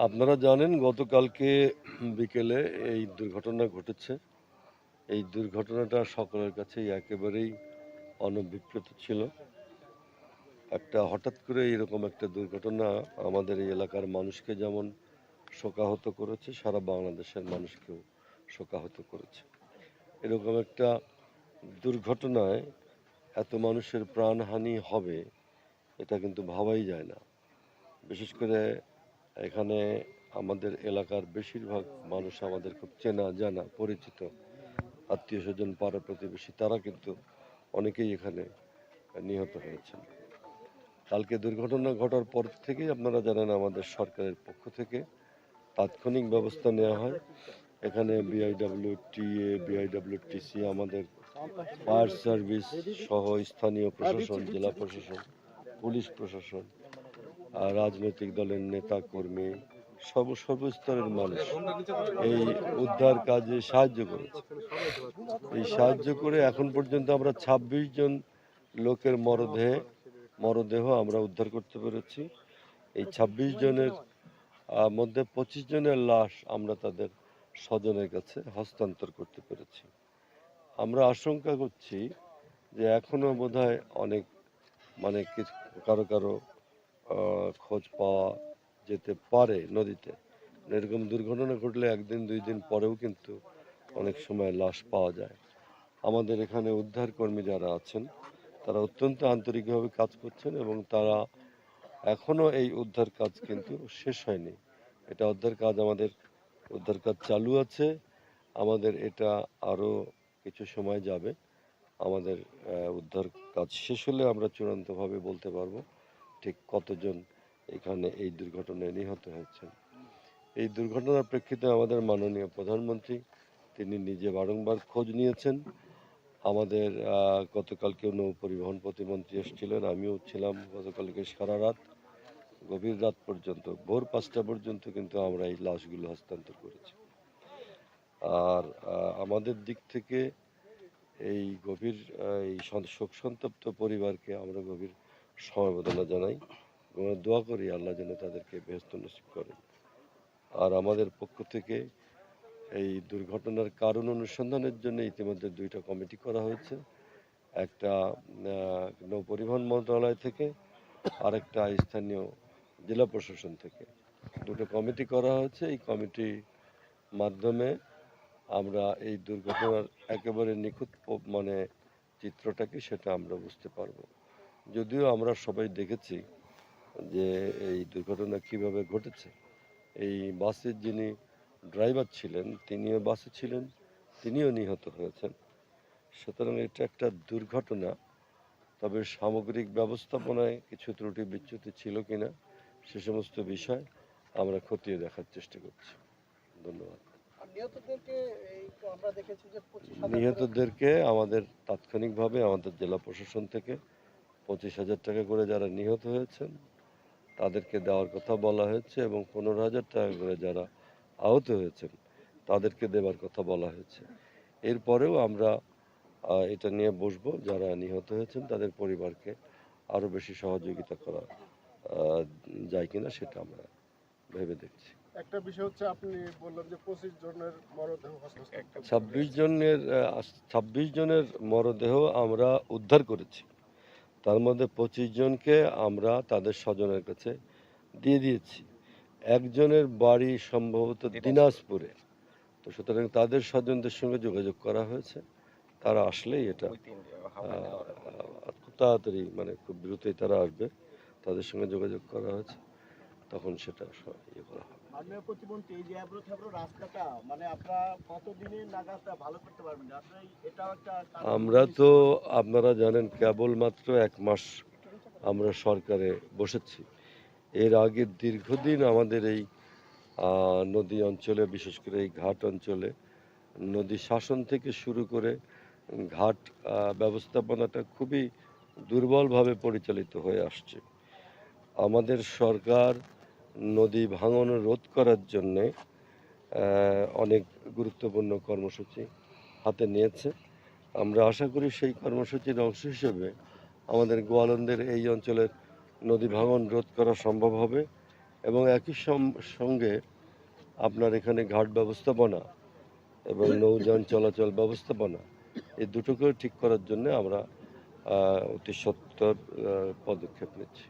আপনারা জানেন গতকালকে বিকেলে এই দুর্ঘটনা ঘটেছে। এই দুর্ঘটনাটা সকলের কাছেই একেবারেই অনভিপ্রেত ছিল। হঠাৎ করে এরকম একটা দুর্ঘটনা আমাদের এই এলাকার মানুষকে যেমন শোকাহত করেছে, সারা বাংলাদেশের মানুষকেও শোকাহত করেছে। এরকম একটা দুর্ঘটনায় এত মানুষের প্রাণহানি হবে এটা কিন্তু ভাবাই যায় না। বিশেষ করে এখানে আমাদের এলাকার বেশিরভাগ মানুষ আমাদের খুব চেনা জানা পরিচিত, আত্মীয় স্বজন পাড়া প্রতিবেশী, তারা কিন্তু অনেকেই এখানে নিহত হয়েছেন। কালকে দুর্ঘটনা ঘটার পর থেকেই আপনারা জানেন আমাদের সরকারের পক্ষ থেকে তাৎক্ষণিক ব্যবস্থা নেওয়া হয়। এখানে বিআইডব্লিউটিএ, বিআইডব্লিউটিসি, আমাদের ফায়ার সার্ভিস সহ স্থানীয় প্রশাসন, জেলা প্রশাসন, পুলিশ প্রশাসন, রাজনৈতিক দলের নেতা কর্মী, সর্বস্তরের মানুষ এই উদ্ধার কাজে সাহায্য করেছে। এই সাহায্য করে এখন পর্যন্ত আমরা ২৬ জন লোকের মরদেহ আমরা উদ্ধার করতে পেরেছি। এই ২৬ জনের মধ্যে ২৫ জনের লাশ আমরা তাদের স্বজনের কাছে হস্তান্তর করতে পেরেছি। আমরা আশঙ্কা করছি যে এখনো বোধহয় অনেক কারো কারো খোঁজ পাওয়া যেতে পারে নদীতে। এরকম দুর্ঘটনা ঘটলে একদিন দুই দিন পরেও কিন্তু অনেক সময় লাশ পাওয়া যায়। আমাদের এখানে উদ্ধার কর্মী যারা আছেন তারা অত্যন্ত আন্তরিকভাবে কাজ করছেন এবং তারা এখনো এই উদ্ধার কাজ কিন্তু শেষ হয়নি। উদ্ধার কাজ চালু আছে। আমাদের এটা আরো কিছু সময় যাবে। আমাদের উদ্ধার কাজ শেষ হলে আমরা চূড়ান্তভাবে বলতে পারবো ঠিক কতজন এখানে এই দুর্ঘটনায় নিহত হয়েছেন। এই দুর্ঘটনার প্রেক্ষিতে আমাদের মাননীয় প্রধানমন্ত্রী তিনি নিজে বারংবার খোঁজ নিয়েছেন। আমাদের গতকালকে নৌ পরিবহন প্রতিমন্ত্রী এসেছিলেন, আমিও ছিলাম গতকালকে সারা রাত, গভীর রাত পর্যন্ত, ভোর ৫টা পর্যন্ত কিন্তু আমরা এই লাশগুলো হস্তান্তর করেছি। আর আমাদের দিক থেকে এই শোক সন্তপ্ত পরিবারকে আমরা গভীর সমবেদনা জানাই এবং দোয়া করি আল্লাহ যেন তাদেরকে বেহেশত নসিব করেন। আর আমাদের পক্ষ থেকে এই দুর্ঘটনার কারণ অনুসন্ধানের জন্য ইতিমধ্যে ২টা কমিটি করা হয়েছে। একটা নৌ পরিবহন মন্ত্রণালয় থেকে, আরেকটা স্থানীয় জেলা প্রশাসন থেকে। ২টো কমিটি করা হয়েছে। এই কমিটির মাধ্যমে আমরা এই দুর্ঘটনার একেবারে নিখুঁত চিত্রটাকে সেটা আমরা বুঝতে পারবো। যদিও আমরা সবাই দেখেছি যে এই দুর্ঘটনা কিভাবে ঘটেছে। এই বাসের যিনি ড্রাইভার ছিলেন তিনিও বাসে ছিলেন, তিনিও নিহত হয়েছেন। সুতরাং এটা একটা দুর্ঘটনা। তবে সামগ্রিক ব্যবস্থাপনায় কিছু ত্রুটি বিচ্যুতি ছিল কিনা সে সমস্ত বিষয় আমরা খতিয়ে দেখার চেষ্টা করছি। ধন্যবাদ। নিহতদেরকে আমাদের তাৎক্ষণিকভাবে আমাদের জেলা প্রশাসন থেকে ২৫,০০০ টাকা করে যারা নিহত হয়েছেন তাদেরকে দেওয়ার কথা বলা হয়েছে এবং ১৫,০০০ টাকা করে যারা আহত হয়েছেন তাদেরকে দেবার কথা বলা হয়েছে। এরপরেও আমরা এটা নিয়ে বসবো, যারা নিহত হয়েছেন তাদের পরিবারকে আরও বেশি সহযোগিতা করা যায় কিনা সেটা আমরা ভেবে দেখছি। একটা বিষয় হচ্ছে আপনি বললেন যে ২৫ জনের মরদেহ ২৬ জনের মরদেহ আমরা উদ্ধার করেছি। তার মধ্যে ২৫ জনকে আমরা তাদের স্বজনের কাছে দিয়ে দিয়েছি। একজনের বাড়ি সম্ভবত দিনাজপুরে। তো সুতরাং তাদের স্বজনদের সঙ্গে যোগাযোগ করা হয়েছে। তারা আসলেই এটা খুব তাড়াতাড়ি খুব দ্রুতই তারা আসবে। তাদের সঙ্গে যোগাযোগ করা হয়েছে, তখন সেটা ইয়ে করা হবে। মাননীয় প্রতিমন্ত্রী, এই যে রাস্তাটা আপনারা কতদিনের নাগাদ ভালো করতে পারবেন? আমরা তো আপনারা জানেন কেবলমাত্র ১ মাস আমরা সরকারে বসেছি। এর আগে দীর্ঘদিন আমাদের এই নদী অঞ্চলে, বিশেষ করে এই ঘাট অঞ্চলে নদী শাসন থেকে শুরু করে ঘাট ব্যবস্থাপনাটা খুবই দুর্বলভাবে পরিচালিত হয়ে আসছে। আমাদের সরকার নদী ভাঙন রোধ করার জন্যে অনেক গুরুত্বপূর্ণ কর্মসূচি হাতে নিয়েছে। আমরা আশা করি সেই কর্মসূচির অংশ হিসেবে আমাদের গোয়ালন্দের এই অঞ্চলের নদী ভাঙন রোধ করা সম্ভব হবে এবং একই সঙ্গে আপনার এখানে ঘাট ব্যবস্থাপনা এবং নৌযান চলাচল ব্যবস্থাপনা এই দুটোকেও ঠিক করার জন্য আমরা অতি সত্বর পদক্ষেপ নিচ্ছি।